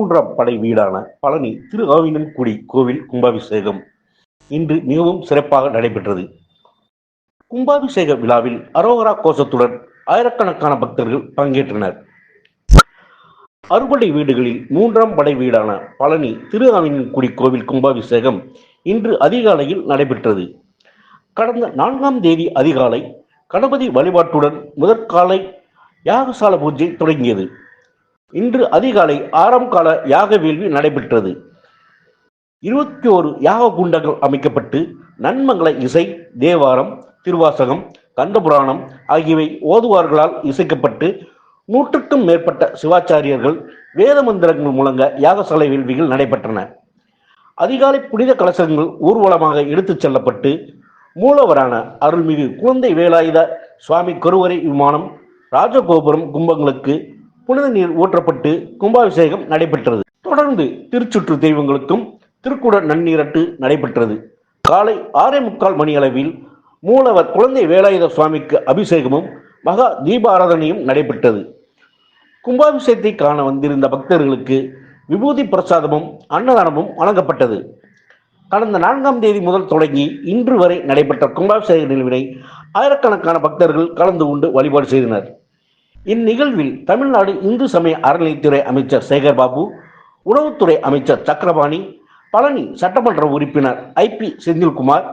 மூன்றாம் படை வீடான பழனி திரு ஆவினன்குடி கோவில் கும்பாபிஷேகம் இன்று மிகவும் சிறப்பாக நடைபெற்றது. கும்பாபிஷேக விழாவில் அரோகரா கோஷத்துடன் ஆயிரக்கணக்கான பக்தர்கள் பங்கேற்றனர். அறுபடை வீடுகளில் மூன்றாம் படை வீடான பழனி திரு ஆவினன்குடி கோவில் கும்பாபிஷேகம் இன்று அதிகாலையில் நடைபெற்றது. கடந்த 4ஆம் தேதி அதிகாலை கணபதி வழிபாட்டுடன் முதற்காலை யாகசால பூஜை தொடங்கியது. இன்று அதிகாலை 6ஆம் கால யாக வேள்வி நடைபெற்றது. 21 யாக குண்டங்கள் அமைக்கப்பட்டு நன்மங்கள இசை, தேவாரம், திருவாசகம், கந்தபுராணம் ஆகியவை ஓதுவார்களால் இசைக்கப்பட்டு 100க்கும் மேற்பட்ட சிவாச்சாரியர்கள் வேத மந்திரங்கள் முழங்க யாகசாலை வேள்விகள் நடைபெற்றன. அதிகாலை புனித கலசங்கள் ஊர்வலமாக எடுத்துச் செல்லப்பட்டு மூலவரான அருள்மிகு குழந்தை வேலாயுத சுவாமி கருவறை விமானம், ராஜகோபுரம் கும்பங்களுக்கு புனித நீர் ஊற்றப்பட்டு கும்பாபிஷேகம் நடைபெற்றது. தொடர்ந்து திருச்சுற்று தெய்வங்களுக்கும் திருக்குட நன்னீரட்டு நடைபெற்றது. காலை 6:45 மணி அளவில் மூலவர் குழந்தை வேலாயுத சுவாமிக்கு அபிஷேகமும் மகா தீபாராதனையும் நடைபெற்றது. கும்பாபிஷேகத்தை காண வந்திருந்த பக்தர்களுக்கு விபூதி பிரசாதமும் அன்னதானமும் வழங்கப்பட்டது. கடந்த 4ஆம் தேதி முதல் தொடங்கி இன்று வரை நடைபெற்ற கும்பாபிஷேக நிகழ்வினை ஆயிரக்கணக்கான பக்தர்கள் கலந்து கொண்டு வழிபாடு செய்தனர். இந்நிகழ்வில் தமிழ்நாடு இந்து சமய அறநிலையத்துறை அமைச்சர் சேகர்பாபு, உணவுத்துறை அமைச்சர் சக்கரபாணி, பழனி சட்டமன்ற உறுப்பினர் IP செந்தில்குமார்,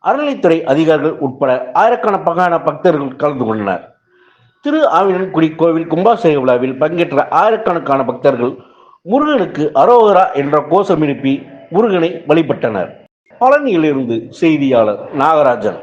அறநிலைத்துறை அதிகாரிகள் உட்பட ஆயிரக்கணக்கான பக்தர்கள் கலந்து கொண்டனர். திரு ஆவினன்குடி கோவில் கும்பாபிஷேக விழாவில் பங்கேற்ற ஆயிரக்கணக்கான பக்தர்கள் முருகனுக்கு அரோகரா என்ற கோஷம் எழுப்பி முருகனை வழிபட்டனர். பழனியிலிருந்து செய்தியாளர் நாகராஜன்.